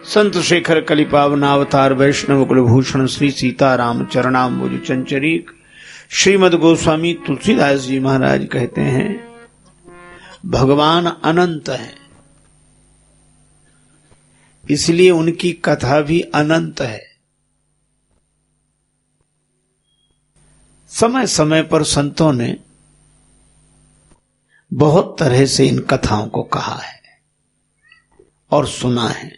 संत शेखर कलिपावनावतार वैष्णव कुलभूषण श्री सीताराम चरणाम्बुज चंचरीक श्रीमद गोस्वामी तुलसीदास जी महाराज कहते हैं, भगवान अनंत है, इसलिए उनकी कथा भी अनंत है। समय समय पर संतों ने बहुत तरह से इन कथाओं को कहा है और सुना है।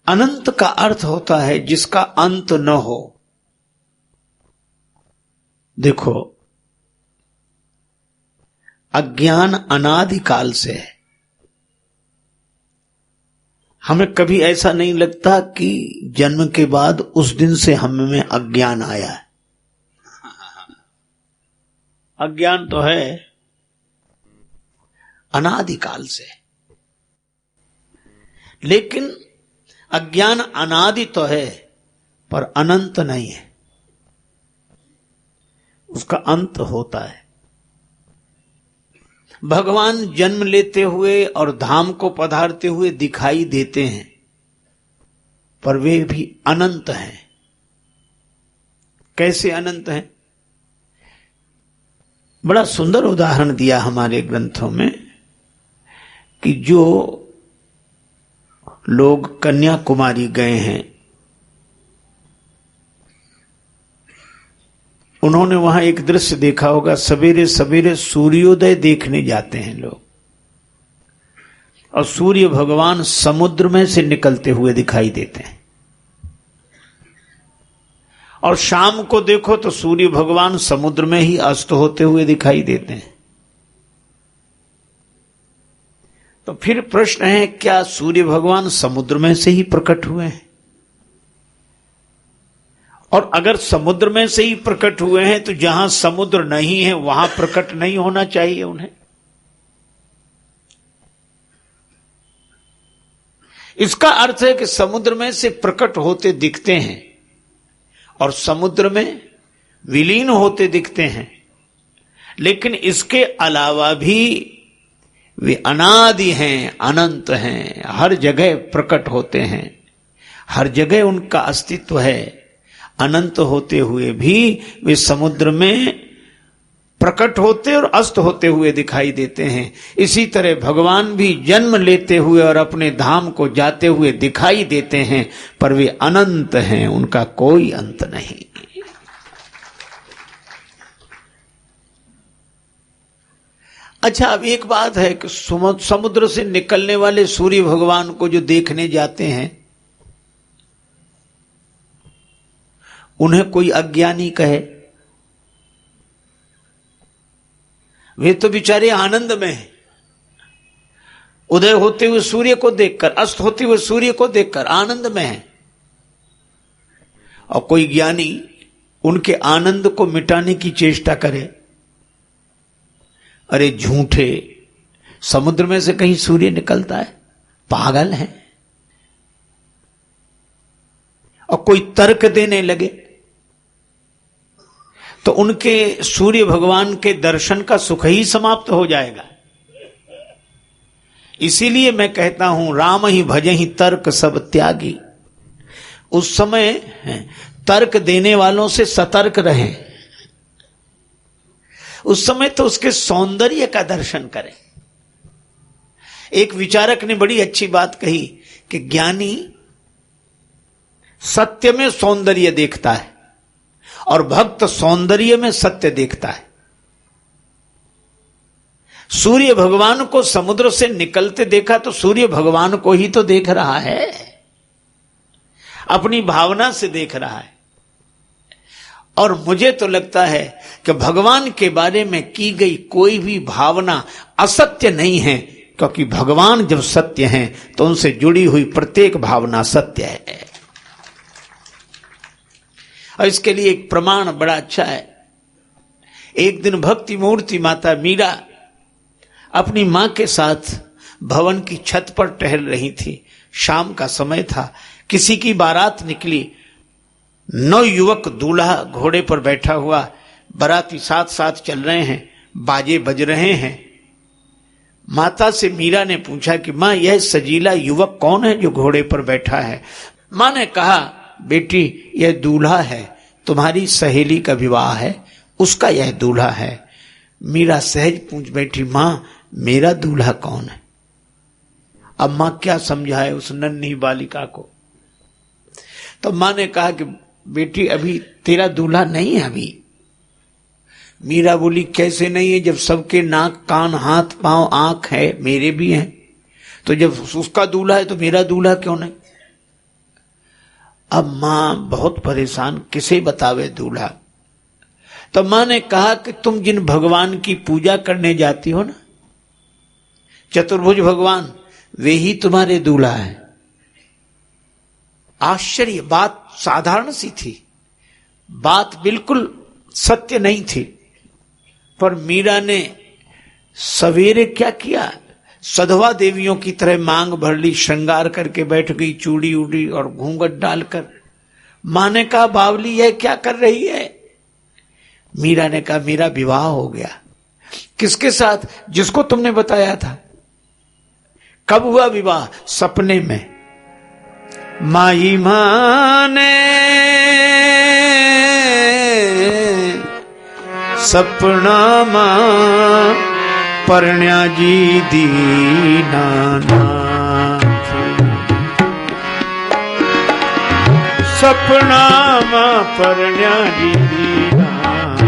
अनंत का अर्थ होता है जिसका अंत न हो। देखो, अज्ञान अनादिकाल से है। हमें कभी ऐसा नहीं लगता कि जन्म के बाद उस दिन से हम में अज्ञान आया है। अज्ञान तो है अनादिकाल से, लेकिन अज्ञान अनादि तो है पर अनंत नहीं है, उसका अंत होता है। भगवान जन्म लेते हुए और धाम को पधारते हुए दिखाई देते हैं, पर वे भी अनंत हैं। कैसे अनंत हैं? बड़ा सुंदर उदाहरण दिया हमारे ग्रंथों में कि जो लोग कन्याकुमारी गए हैं, उन्होंने वहां एक दृश्य देखा होगा। सवेरे सवेरे सूर्योदय देखने जाते हैं लोग, और सूर्य भगवान समुद्र में से निकलते हुए दिखाई देते हैं। और शाम को देखो तो सूर्य भगवान समुद्र में ही अस्त होते हुए दिखाई देते हैं। तो फिर प्रश्न है, क्या सूर्य भगवान समुद्र में से ही प्रकट हुए हैं? और अगर समुद्र में से ही प्रकट हुए हैं तो जहां समुद्र नहीं है वहां प्रकट नहीं होना चाहिए उन्हें? इसका अर्थ है कि समुद्र में से प्रकट होते दिखते हैं और समुद्र में विलीन होते दिखते हैं, लेकिन इसके अलावा भी वे अनादि हैं, अनंत हैं, हर जगह प्रकट होते हैं, हर जगह उनका अस्तित्व है। अनंत होते हुए भी वे समुद्र में प्रकट होते और अस्त होते हुए दिखाई देते हैं। इसी तरह भगवान भी जन्म लेते हुए और अपने धाम को जाते हुए दिखाई देते हैं, पर वे अनंत हैं, उनका कोई अंत नहीं। अच्छा, अब एक बात है कि समुद्र से निकलने वाले सूर्य भगवान को जो देखने जाते हैं, उन्हें कोई अज्ञानी कहे, वे तो बेचारे आनंद में हैं। उदय होते हुए सूर्य को देखकर, अस्त होते हुए सूर्य को देखकर आनंद में हैं। और कोई ज्ञानी उनके आनंद को मिटाने की चेष्टा करे, अरे झूठे, समुद्र में से कहीं सूर्य निकलता है? पागल है। और कोई तर्क देने लगे तो उनके सूर्य भगवान के दर्शन का सुख ही समाप्त हो जाएगा। इसीलिए मैं कहता हूं, राम ही भजहि तर्क सब त्यागी। उस समय तर्क देने वालों से सतर्क रहें। उस समय तो उसके सौंदर्य का दर्शन करें। एक विचारक ने बड़ी अच्छी बात कही कि ज्ञानी सत्य में सौंदर्य देखता है और भक्त सौंदर्य में सत्य देखता है। सूर्य भगवान को समुद्र से निकलते देखा तो सूर्य भगवान को ही तो देख रहा है, अपनी भावना से देख रहा है। और मुझे तो लगता है कि भगवान के बारे में की गई कोई भी भावना असत्य नहीं है, क्योंकि भगवान जब सत्य हैं तो उनसे जुड़ी हुई प्रत्येक भावना सत्य है। और इसके लिए एक प्रमाण बड़ा अच्छा है। एक दिन भक्ति मूर्ति माता मीरा अपनी मां के साथ भवन की छत पर टहल रही थी। शाम का समय था, किसी की बारात निकली। 9 युवक दूल्हा घोड़े पर बैठा हुआ, बाराती साथ साथ चल रहे हैं, बाजे बज रहे हैं। माता से मीरा ने पूछा कि मां, यह सजीला युवक कौन है जो घोड़े पर बैठा है? मां ने कहा, बेटी यह दूल्हा है, तुम्हारी सहेली का विवाह है, उसका यह दूल्हा है। मीरा सहज पूछ बैठी, मां मेरा दूल्हा कौन है? अब मां क्या समझाए उस नन्ही बालिका को। तो मां ने कहा कि बेटी अभी तेरा दूल्हा नहीं है अभी। मीरा बोली, कैसे नहीं है? जब सबके नाक कान हाथ पांव आंख है, मेरे भी हैं, तो जब उसका दूल्हा है तो मेरा दूल्हा क्यों नहीं? अब मां बहुत परेशान, किसे बतावे दूल्हा। तो मां ने कहा कि तुम जिन भगवान की पूजा करने जाती हो ना, चतुर्भुज भगवान, वे ही तुम्हारे दूल्हा है। आश्चर्य, बात साधारण सी थी, बात बिल्कुल सत्य नहीं थी, पर मीरा ने सवेरे क्या किया, सधवा देवियों की तरह मांग भर ली, श्रृंगार करके बैठ गई, चूड़ी उड़ी और घूंघट डालकर। मां ने कहा, बावली यह क्या कर रही है? मीरा ने कहा, मेरा विवाह हो गया। किसके साथ? जिसको तुमने बताया था। कब हुआ विवाह? सपने में। माई माने सपना मां परण्या जी दीनानाथ, सपना मां परण्या जी दीनानाथ।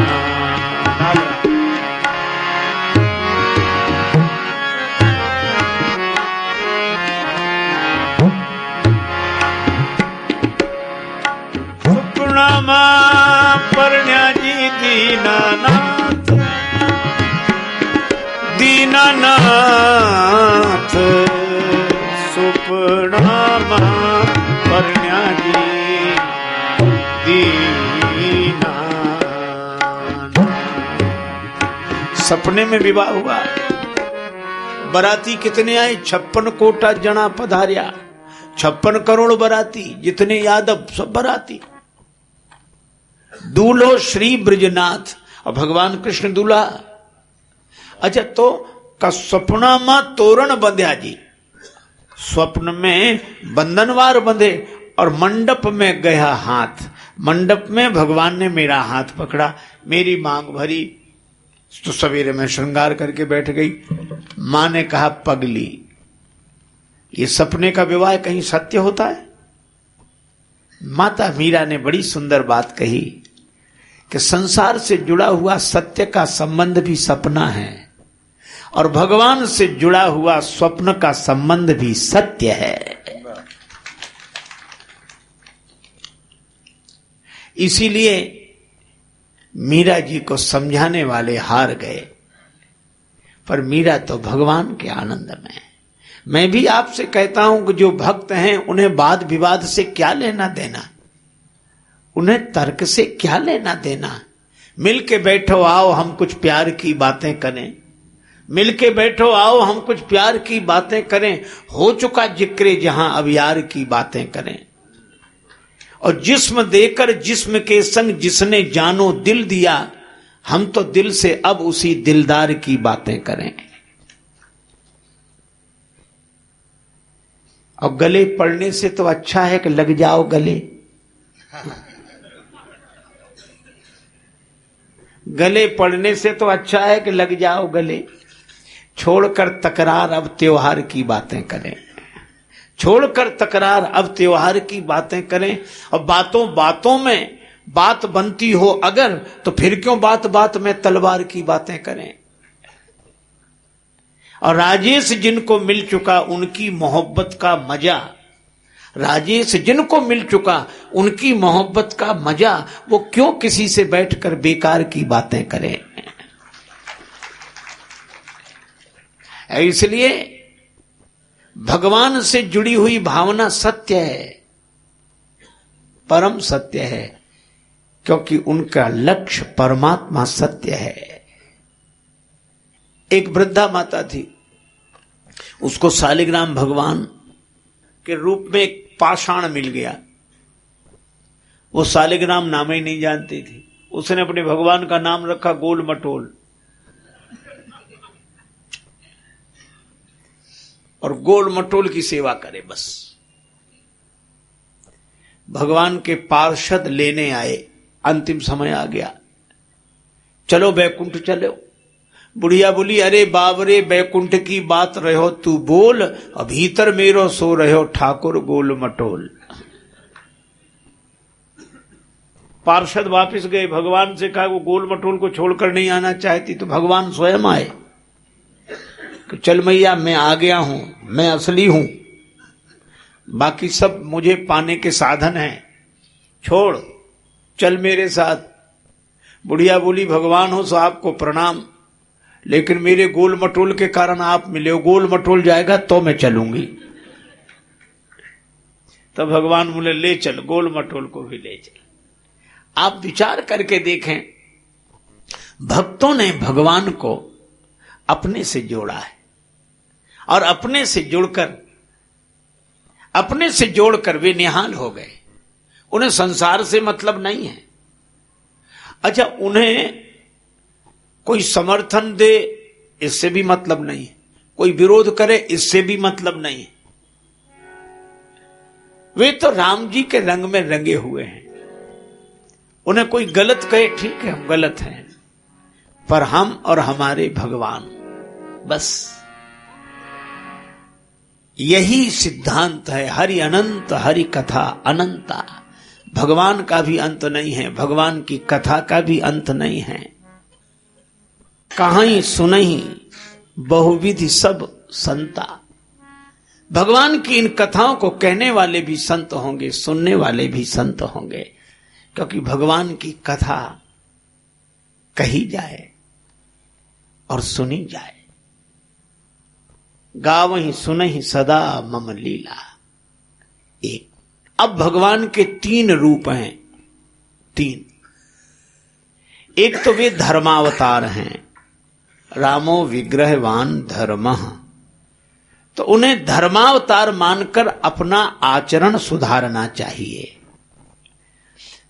सपना मां परण्या जी दीनानाथ, दीनानाथ सुपना मां परण्या जी दीनानाथ। सपने में विवाह हुआ। बराती कितने आए? 56 कोटा जना पधार्या, 56 करोड़ बराती, जितने यादव सब बराती। दूल्हो श्री ब्रजनाथ, और भगवान कृष्ण दूल्हा। अच्छा, तो का सपना मां तोरण बंध्या जी, स्वप्न में बंधनवार बंधे और मंडप में गया हाथ। मंडप में भगवान ने मेरा हाथ पकड़ा, मेरी मांग भरी, तो सवेरे में श्रृंगार करके बैठ गई। मां ने कहा, पगली, ये सपने का विवाह कहीं सत्य होता है? माता मीरा ने बड़ी सुंदर बात कही कि संसार से जुड़ा हुआ सत्य का संबंध भी सपना है, और भगवान से जुड़ा हुआ स्वप्न का संबंध भी सत्य है। इसीलिए मीरा जी को समझाने वाले हार गए, पर मीरा तो भगवान के आनंद में। मैं भी आपसे कहता हूं कि जो भक्त हैं उन्हें वाद विवाद से क्या लेना देना, उन्हें तर्क से क्या लेना देना। मिल के बैठो, आओ हम कुछ प्यार की बातें करें, मिल के बैठो, आओ हम कुछ प्यार की बातें करें। हो चुका जिक्र जहां, अब यार की बातें करें। और जिस्म देकर जिस्म के संग जिसने जानो दिल दिया, हम तो दिल से अब उसी दिलदार की बातें करें। और गले पड़ने से तो अच्छा है कि लग जाओ गले। गले पड़ने से तो अच्छा है कि लग जाओ गले। छोड़कर तकरार, अब त्योहार की बातें करें। छोड़कर तकरार, अब त्योहार की बातें करें। और बातों बातों में बात बनती हो अगर, तो फिर क्यों बात बात में तलवार की बातें करें। और राजेश जिनको मिल चुका उनकी मोहब्बत का मजा, राजेश जिनको मिल चुका उनकी मोहब्बत का मजा, वो क्यों किसी से बैठकर बेकार की बातें करें। इसलिए भगवान से जुड़ी हुई भावना सत्य है, परम सत्य है, क्योंकि उनका लक्ष्य परमात्मा सत्य है। एक वृद्धा माता थी, उसको शालिग्राम भगवान के रूप में एक पाषाण मिल गया। वो शालिग्राम नाम ही नहीं जानती थी, उसने अपने भगवान का नाम रखा गोल मटोल। और गोल मटोल की सेवा करे बस। भगवान के पार्षद लेने आए, अंतिम समय आ गया, चलो बैकुंठ चलो। बुढ़िया बोली, अरे बाबरे बैकुंठ की बात रहो तू बोल, भीतर मेरो सो रहो ठाकुर गोल मटोल। पार्षद वापस गए, भगवान से कहा वो गोल मटोल को छोड़कर नहीं आना चाहती, तो भगवान स्वयं आए कि चल मैया मैं आ गया हूं, मैं असली हूं, बाकी सब मुझे पाने के साधन हैं, छोड़ चल मेरे साथ। बुढ़िया बोली, भगवान हो सो आपको प्रणाम, लेकिन मेरे गोल मटोल के कारण आप मिले हो, गोल मटोल जाएगा तो मैं चलूंगी। तो भगवान बोले ले चल, गोल मटोल को भी ले चल। आप विचार करके देखें, भक्तों ने भगवान को अपने से जोड़ा है, और अपने से जोड़कर वे निहाल हो गए। उन्हें संसार से मतलब नहीं है। अच्छा, उन्हें कोई समर्थन दे इससे भी मतलब नहीं है, कोई विरोध करे इससे भी मतलब नहीं है। वे तो राम जी के रंग में रंगे हुए हैं। उन्हें कोई गलत कहे, ठीक है हम गलत हैं, पर हम और हमारे भगवान, बस यही सिद्धांत है। हरि अनंत, हरि कथा अनंता। भगवान का भी अंत नहीं है, भगवान की कथा का भी अंत नहीं है। कहां सुनहि बहुविधि सब संता। भगवान की इन कथाओं को कहने वाले भी संत होंगे, सुनने वाले भी संत होंगे, क्योंकि भगवान की कथा कही जाए और सुनी जाए। गावहि सुनहि सदा मम लीला। एक, अब भगवान के 3 रूप हैं, 3। एक तो वे धर्मावतार हैं, रामो विग्रहवान धर्मः, तो उन्हें धर्मावतार मानकर अपना आचरण सुधारना चाहिए।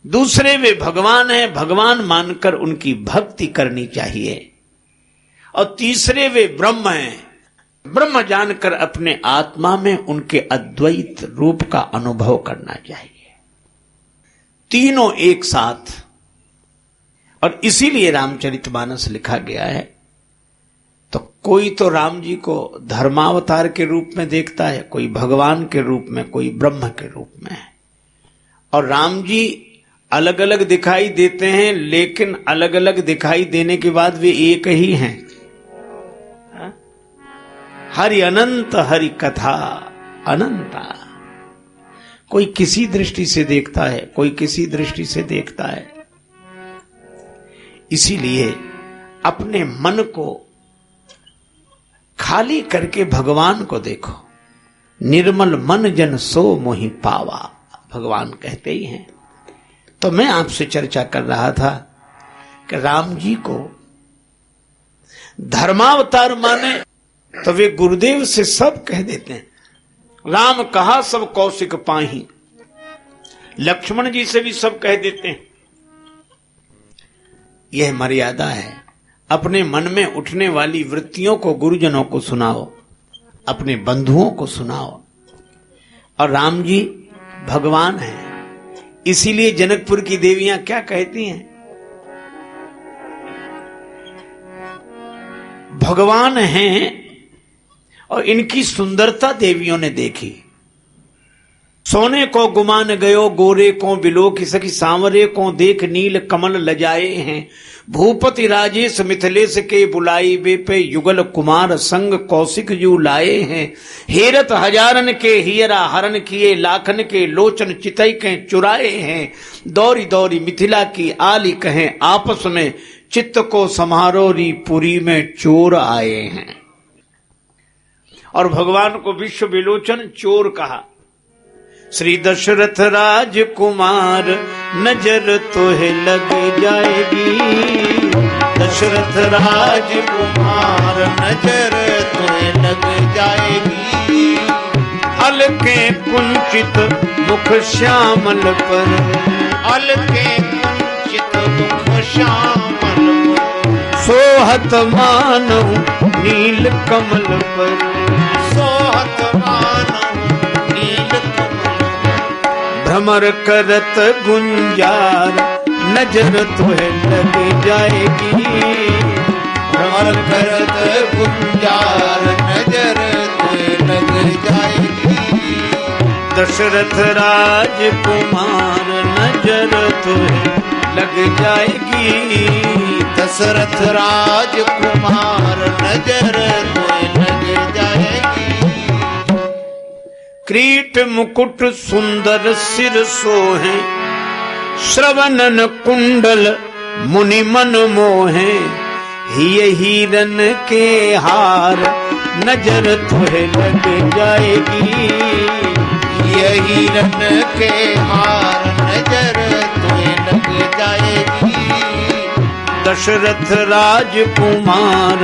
दूसरे वे भगवान हैं, भगवान मानकर उनकी भक्ति करनी चाहिए। और तीसरे वे ब्रह्म हैं, ब्रह्म जानकर अपने आत्मा में उनके अद्वैत रूप का अनुभव करना चाहिए। तीनों एक साथ। और इसीलिए रामचरितमानस लिखा गया है। तो कोई तो राम जी को धर्मावतार के रूप में देखता है, कोई भगवान के रूप में, कोई ब्रह्म के रूप में है। और राम जी अलग अलग दिखाई देते हैं, लेकिन अलग अलग दिखाई देने के बाद वे एक ही हैं। हरि अनंत, हरि कथा अनंता। कोई किसी दृष्टि से देखता है, कोई किसी दृष्टि से देखता है। इसीलिए अपने मन को खाली करके भगवान को देखो। निर्मल मन जन सो मोहि पावा, भगवान कहते ही हैं। तो मैं आपसे चर्चा कर रहा था कि राम जी को धर्मावतार माने तो वे गुरुदेव से सब कह देते हैं। राम कहा सब कौशिक पाही, लक्ष्मण जी से भी सब कह देते हैं। यह मर्यादा है। अपने मन में उठने वाली वृत्तियों को गुरुजनों को सुनाओ, अपने बंधुओं को सुनाओ। और राम जी भगवान हैं। इसीलिए जनकपुर की देवियां क्या कहती हैं? भगवान हैं और इनकी सुंदरता देवियों ने देखी। सोने को गुमान गयो गोरे को बिलो की सखी, सांवरे को देख नील कमल लजाए हैं। भूपति राजेश मिथिलेश के बुलाई बे पे युगल कुमार संग कौशिक जू लाए हैं। हेरत हजारन के हियरा हरण किए, लाखन के लोचन चितई के चुराए हैं। दौरी दौरी मिथिला की आली कहें, आपस में चित्त को समारोरी पुरी में चोर आए हैं। और भगवान को विश्व विलोचन चोर कहा। श्री दशरथ राजकुमार नजर तोहे लग जाएगी, दशरथ राजकुमार नजर तोहे लग जाएगी। अलके कुंचित मुख श्यामल पर, अलके कुंचित मुख श्यामल पर। सोहत मानव नील कमल पर, सोहत मानहु नील कमल। भ्रमर करत गुंजार नजर तुहे लग जाएगी। भ्रमर करत गुंजार नजर तुहे लग जाएगी। दशरथ राजकुमार नजर तुहे लग जाएगी। दशरथ राजकुमार नजर तुहे लग जाएगी। क्रीट मुकुट सुंदर सिर सोहे, श्रवणन कुंडल मुनि मन मोहे। हिय हीरन के हार नजर तुहे लग जाएगी। हिय हीरन के हार नजर तुहे लग जाएगी। दशरथ राजकुमार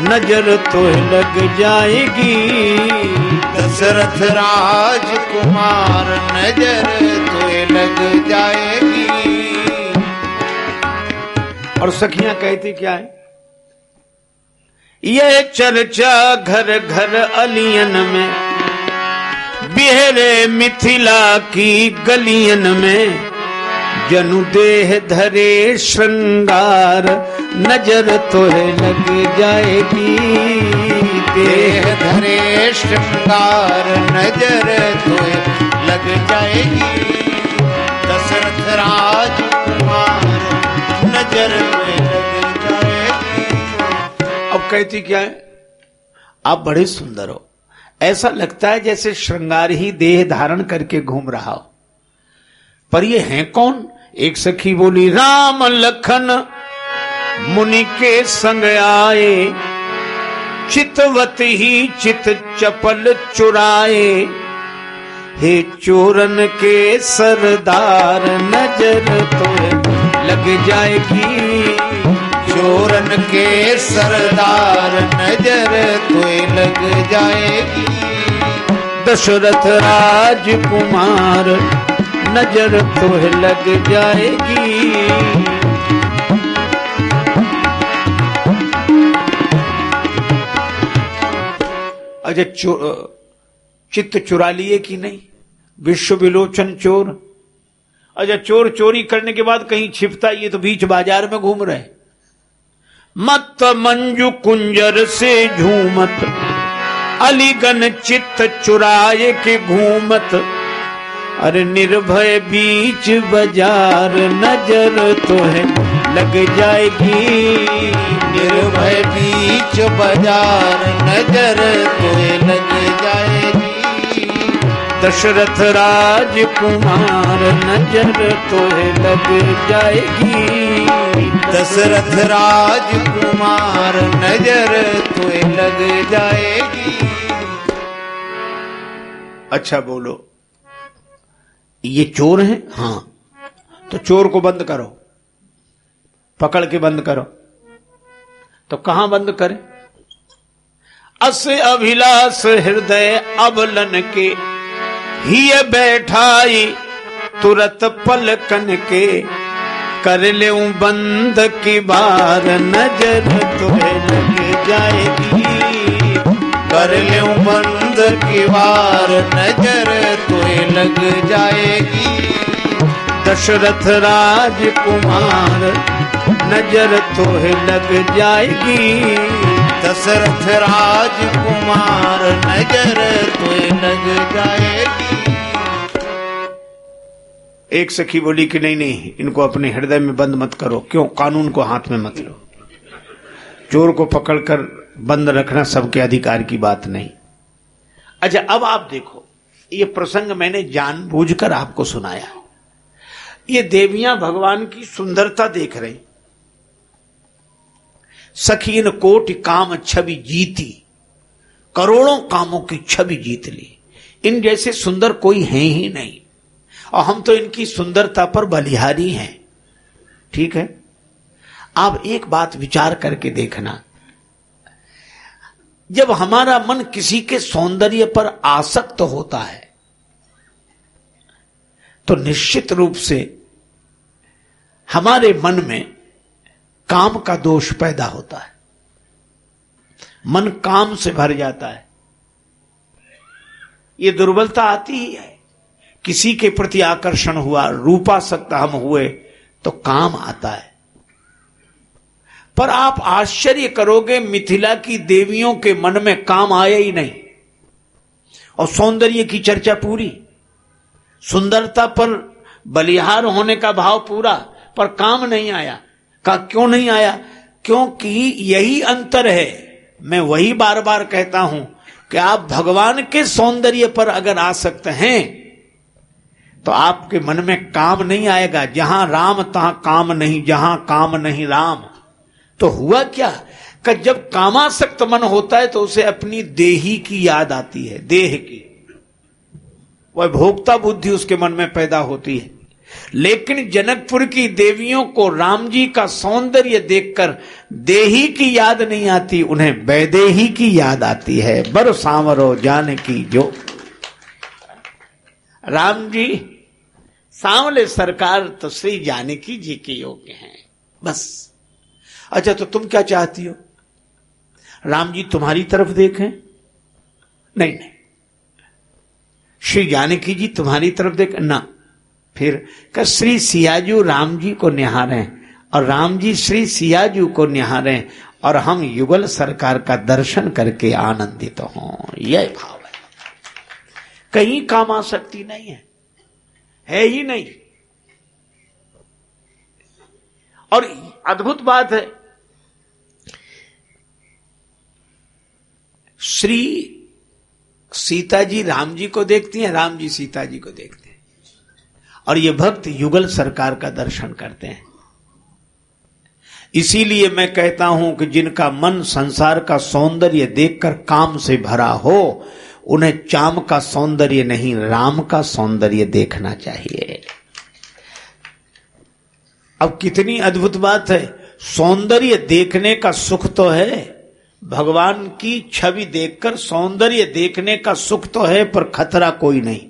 नजर तुहे लग जाएगी। दशरथ राजकुमार नजर तुहे लग जाएगी। और सखियां कहती क्या है? ये चर्चा घर घर अलियन में, बिहरे मिथिला की गलियन में। जनु देह धरे श्रृंगार नजर तोहे लग जाएगी। देह धरे श्रृंगार नजर तोहे लग जाएगी। दशरथ राजकुमार नजर तोहे लग जाएगी। अब कहती क्या है? आप बड़े सुंदर हो, ऐसा लगता है जैसे श्रृंगार ही देह धारण करके घूम रहा हो। पर ये हैं कौन? एक सखी बोली, राम लखन मुनि के संग आए, चितवत ही चित चपल चुराए। हे चोरन के सरदार नजर तोहे लग जाएगी। चोरन के सरदार नजर तोहे लग जाएगी। दशरथ राजकुमार नजर तोहे लग जाएगी। अच्छा, चित्त चुरा लिए कि नहीं? विश्व विलोचन चोर। अच्छा, चोर चोरी करने के बाद कहीं छिपता, ये तो बीच बाजार में घूम रहे। मत मंजू कुंजर से झूमत, अलीगन चित्त चुराए के घूमत। अरे निर्भय बीच बाजार नजर तोहे लग जाएगी। निर्भय बीच बाजार नजर तोहे लग जाएगी। दशरथ राजकुमार नजर तोहे लग जाएगी। दशरथ राजकुमार नजर तोहे लग जाएगी। अच्छा बोलो, ये चोर हैं? हाँ, तो चोर को बंद करो, पकड़ के बंद करो। तो कहां बंद करें? अस अभिलाष हृदय अबलन के, हिय बैठाई तुरत पलकन के। कर ले बंद की बार नजर तोहे लग जाएगी। कर ले बंद की बार नजर तोहे लग जाएगी। दशरथ राजकुमार नजर तोहे लग जाएगी। दशरथ राजकुमार नजर तोहे लग जाएगी। एक सखी बोली कि नहीं नहीं, इनको अपने हृदय में बंद मत करो। क्यों? कानून को हाथ में मत लो। चोर को पकड़कर बंद रखना सबके अधिकार की बात नहीं। अच्छा, अब आप देखो, ये प्रसंग मैंने जानबूझकर आपको सुनाया। ये देवियां भगवान की सुंदरता देख रही। सखीन कोटि काम छवि जीती, करोड़ों कामों की छवि जीत ली। इन जैसे सुंदर कोई है ही नहीं, और हम तो इनकी सुंदरता पर बलिहारी हैं। ठीक है, आप एक बात विचार करके देखना, जब हमारा मन किसी के सौंदर्य पर आसक्त होता है तो निश्चित रूप से हमारे मन में काम का दोष पैदा होता है। मन काम से भर जाता है। ये दुर्बलता आती ही है। किसी के प्रति आकर्षण हुआ, रूपासक्त हम हुए तो काम आता है। पर आप आश्चर्य करोगे, मिथिला की देवियों के मन में काम आया ही नहीं। और सौंदर्य की चर्चा पूरी, सुंदरता पर बलिहार होने का भाव पूरा, पर काम नहीं आया। का क्यों नहीं आया? क्योंकि यही अंतर है। मैं वही बार बार कहता हूं कि आप भगवान के सौंदर्य पर अगर आसक्त हैं तो आपके मन में काम नहीं आएगा। जहां राम तहां काम नहीं, जहां काम नहीं राम। तो हुआ क्या कि जब कामासक्त मन होता है तो उसे अपनी देही की याद आती है, देह की, वह भोक्ता बुद्धि उसके मन में पैदा होती है। लेकिन जनकपुर की देवियों को राम जी का सौंदर्य देखकर देही की याद नहीं आती, उन्हें वैदेही की याद आती है। बर सांवरो जानकी जो। राम जी सांवले सरकार तो श्री जानकी जी के योग्य हैं, बस। अच्छा, तो तुम क्या चाहती हो? राम जी तुम्हारी तरफ देखें? नहीं नहीं, श्री जानकी जी तुम्हारी तरफ देखें ना। फिर का श्री सियाजू राम जी को निहारें और राम जी श्री सियाजू को निहारें और हम युगल सरकार का दर्शन करके आनंदित हों, यह भाव है। कहीं काम आसक्ति नहीं है ही नहीं। और अद्भुत बात है, श्री सीता जी राम जी को देखती हैं, राम जी सीता जी को देखते हैं, और ये भक्त युगल सरकार का दर्शन करते हैं। इसीलिए मैं कहता हूं कि जिनका मन संसार का सौंदर्य देखकर काम से भरा हो, उन्हें चाम का सौंदर्य नहीं, राम का सौंदर्य देखना चाहिए। अब कितनी अद्भुत बात है, सौंदर्य देखने का सुख तो है, भगवान की छवि देखकर सौंदर्य देखने का सुख तो है, पर खतरा कोई नहीं।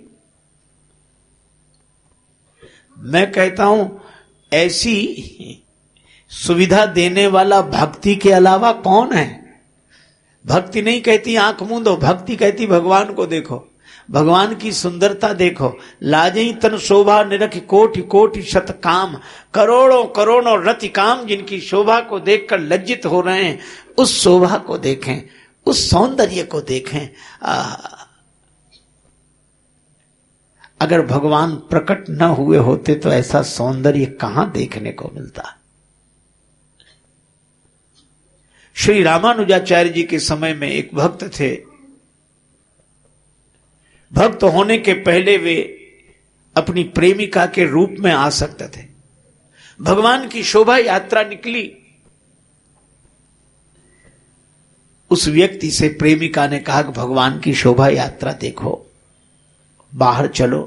मैं कहता हूं ऐसी सुविधा देने वाला भक्ति के अलावा कौन है? भक्ति नहीं कहती आंख मूंदो, भक्ति कहती भगवान को देखो, भगवान की सुंदरता देखो। लाजई तन शोभा निरख कोटि कोटि शत काम, करोड़ों करोड़ों रति काम जिनकी शोभा को देखकर लज्जित हो रहे हैं, उस शोभा को देखें, उस सौंदर्य को देखें। अगर भगवान प्रकट न हुए होते तो ऐसा सौंदर्य कहां देखने को मिलता। श्री रामानुजाचार्य जी के समय में एक भक्त थे। भक्त होने के पहले वे अपनी प्रेमिका के रूप में आसक्त थे। भगवान की शोभा यात्रा निकली, उस व्यक्ति से प्रेमिका ने कहा कि भगवान की शोभा यात्रा देखो, बाहर चलो।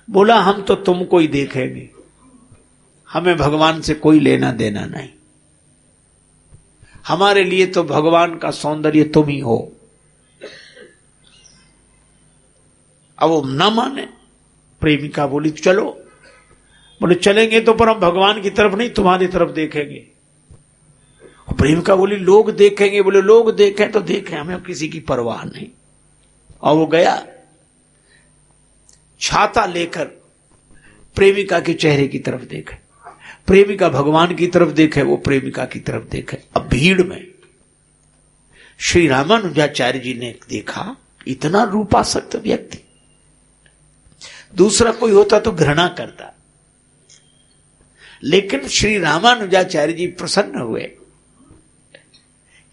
बोला हम तो तुमको ही देखेंगे, हमें भगवान से कोई लेना देना नहीं, हमारे लिए तो भगवान का सौंदर्य तुम ही हो। अब वो न माने। प्रेमिका बोली चलो। बोले चलेंगे तो पर हम भगवान की तरफ नहीं तुम्हारी तरफ देखेंगे। प्रेमिका बोली लोग देखेंगे। बोले लोग देखें तो देखें, हमें किसी की परवाह नहीं। और वो गया छाता लेकर, प्रेमिका के चेहरे की तरफ देखे, प्रेमिका भगवान की तरफ देखे, वो प्रेमिका की तरफ देखे। अब भीड़ में श्री रामानुजाचार्य जी ने देखा इतना रूपासक्त व्यक्ति, दूसरा कोई होता तो घृणा करता, लेकिन श्री रामानुजाचार्य जी प्रसन्न हुए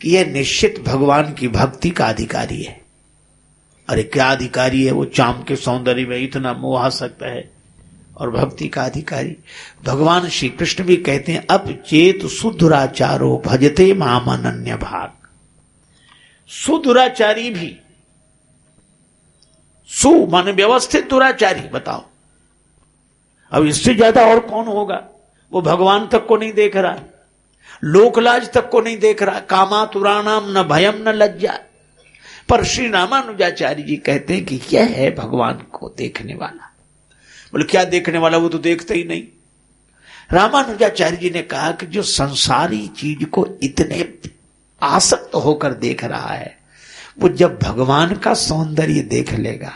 कि यह निश्चित भगवान की भक्ति का अधिकारी है। अरे क्या अधिकारी है वो, चाम के सौंदर्य में इतना मोहासक्त है और भक्ति का अधिकारी। भगवान श्री कृष्ण भी कहते हैं अब चेत सुदुराचारो भजते माम अनन्य भाग। सुदुराचारी भी, सु माने व्यवस्थित दुराचारी, बताओ अब इससे ज्यादा और कौन होगा। वो भगवान तक को नहीं देख रहा, लोकलाज तक को नहीं देख रहा, कामातुराणाम न भयम न लज्जा। पर श्री रामानुजाचार्य जी कहते हैं कि यह है भगवान को देखने वाला। बोले क्या देखने वाला, वो तो देखते ही नहीं। रामानुजाचार्य जी ने कहा कि जो संसारी चीज को इतने आसक्त होकर देख रहा है, वो जब भगवान का सौंदर्य देख लेगा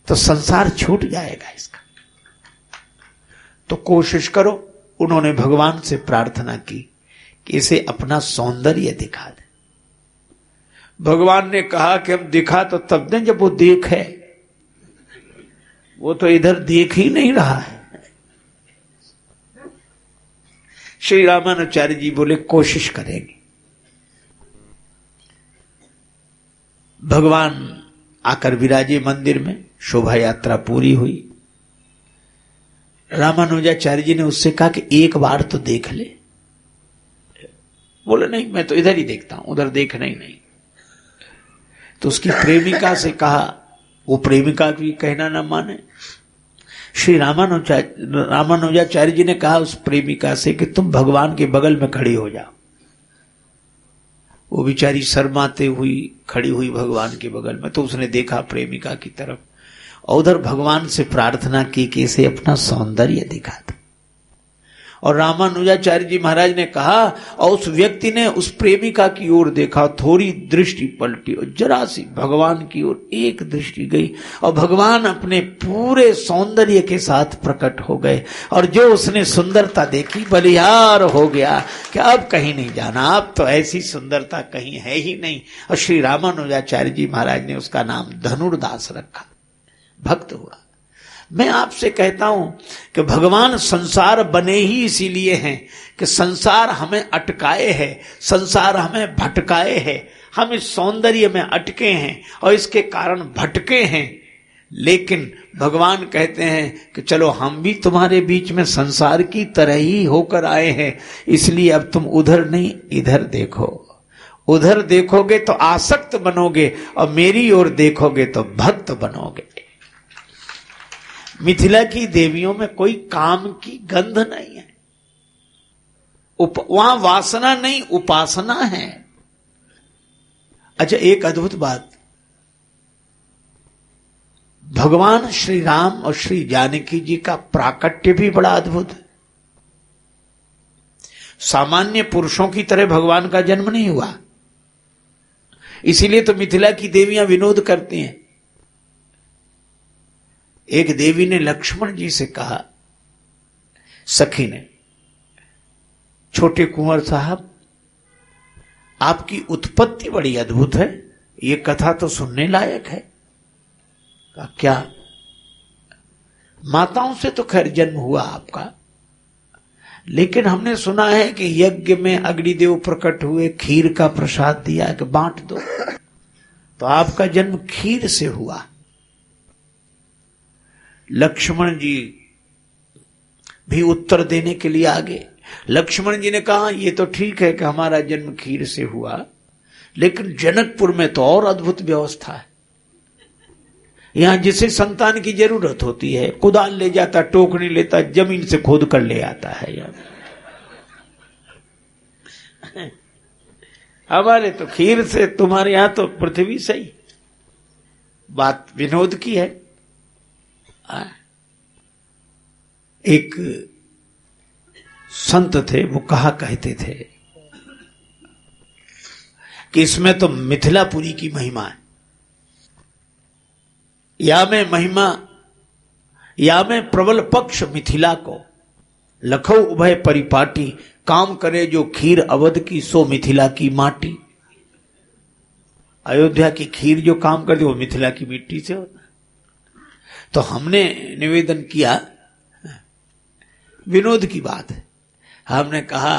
तो संसार छूट जाएगा इसका। तो कोशिश करो। उन्होंने भगवान से प्रार्थना की कि इसे अपना सौंदर्य दिखा दे। भगवान ने कहा कि हम दिखा तो तब दें जब वो देखे। वो तो इधर देख ही नहीं रहा है। श्री रामानुचार्य जी बोले कोशिश करेंगे। भगवान आकर विराजे मंदिर में। शोभा यात्रा पूरी हुई। रामानुजाचार्य जी ने उससे कहा कि एक बार तो देख ले। बोले नहीं, मैं तो इधर ही देखता हूं, उधर देखना ही नहीं। तो उसकी प्रेमिका से कहा। वो प्रेमिका भी कहना न माने। श्री रामानुजाचार्य जी ने कहा उस प्रेमिका से कि तुम भगवान के बगल में खड़ी हो जाओ। वो बेचारी शर्माते हुई खड़ी हुई भगवान के बगल में। तो उसने देखा प्रेमिका की तरफ और उधर भगवान से प्रार्थना की कि इसे अपना सौंदर्य दिखा दो। और रामानुजाचार्य जी महाराज ने कहा और उस व्यक्ति ने उस प्रेमिका की ओर देखा। थोड़ी दृष्टि पलटी और जरा सी भगवान की ओर एक दृष्टि गई और भगवान अपने पूरे सौंदर्य के साथ प्रकट हो गए। और जो उसने सुंदरता देखी बलिहार हो गया कि अब कहीं नहीं जाना, अब तो ऐसी सुंदरता कहीं है ही नहीं। और श्री रामानुजाचार्य जी महाराज ने उसका नाम धनुर्दास रखा। भक्त हुआ। मैं आपसे कहता हूं कि भगवान संसार बने ही इसीलिए हैं कि संसार हमें अटकाए है, संसार हमें भटकाए है। हम इस सौंदर्य में अटके हैं और इसके कारण भटके हैं। लेकिन भगवान कहते हैं कि चलो हम भी तुम्हारे बीच में संसार की तरह ही होकर आए हैं, इसलिए अब तुम उधर नहीं इधर देखो। उधर देखोगे तो आसक्त बनोगे और मेरी ओर देखोगे तो भक्त बनोगे। मिथिला की देवियों में कोई काम की गंध नहीं है। वहां वासना नहीं, उपासना है। अच्छा, एक अद्भुत बात, भगवान श्री राम और श्री जानकी जी का प्राकट्य भी बड़ा अद्भुत है। सामान्य पुरुषों की तरह भगवान का जन्म नहीं हुआ। इसीलिए तो मिथिला की देवियां विनोद करती हैं। एक देवी ने लक्ष्मण जी से कहा, सखी ने, छोटे कुंवर साहब आपकी उत्पत्ति बड़ी अद्भुत है, ये कथा तो सुनने लायक है। कहा क्या? माताओं से तो खैर जन्म हुआ आपका, लेकिन हमने सुना है कि यज्ञ में अग्निदेव प्रकट हुए, खीर का प्रसाद दिया कि बांट दो, तो आपका जन्म खीर से हुआ। लक्ष्मण जी भी उत्तर देने के लिए आगे। लक्ष्मण जी ने कहा ये तो ठीक है कि हमारा जन्म खीर से हुआ, लेकिन जनकपुर में तो और अद्भुत व्यवस्था है। यहां जिसे संतान की जरूरत होती है कुदाल ले जाता, टोकरी लेता, जमीन से खोद कर ले आता है। यार हमारे तो खीर से, तुम्हारे यहां तो पृथ्वी से ही। बात विनोद की है। एक संत थे, वो कहा करते थे कि इसमें तो मिथिलापुरी की महिमा है। या में महिमा, या में प्रबल पक्ष मिथिला को, लखो उभय परिपाटी, काम करे जो खीर अवध की, सो मिथिला की माटी। अयोध्या की खीर जो काम करती वो मिथिला की मिट्टी से होता। तो हमने निवेदन किया, विनोद की बात है, हमने कहा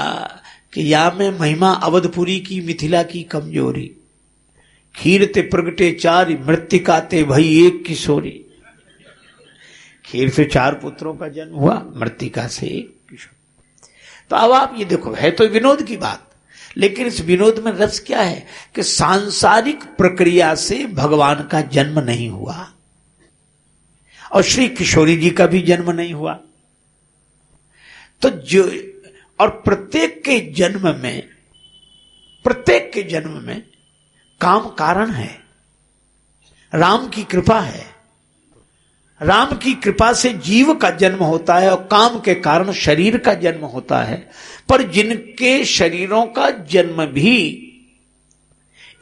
कि या में महिमा अवधपुरी की, मिथिला की कमजोरी, खीर ते प्रगटे चार, मृत्तिका ते भई एक किशोरी। खीर से 4 पुत्रों का जन्म हुआ, मृत्तिका से एक किशोर। तो अब आप ये देखो, है तो विनोद की बात, लेकिन इस विनोद में रस क्या है कि सांसारिक प्रक्रिया से भगवान का जन्म नहीं हुआ और श्री किशोरी जी का भी जन्म नहीं हुआ। तो जो, और प्रत्येक के जन्म में काम कारण है। राम की कृपा है। राम की कृपा से जीव का जन्म होता है और काम के कारण शरीर का जन्म होता है। पर जिनके शरीरों का जन्म भी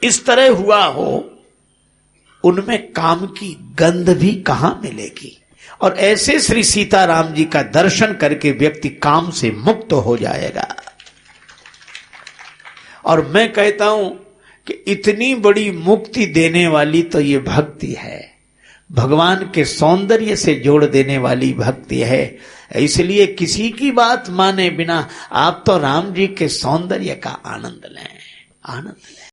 इस तरह हुआ हो, उनमें काम की गंध भी कहां मिलेगी। और ऐसे श्री सीताराम जी का दर्शन करके व्यक्ति काम से मुक्त हो जाएगा। और मैं कहता हूं कि इतनी बड़ी मुक्ति देने वाली तो ये भक्ति है, भगवान के सौंदर्य से जोड़ देने वाली भक्ति है। इसलिए किसी की बात माने बिना आप तो राम जी के सौंदर्य का आनंद लें, आनंद लें।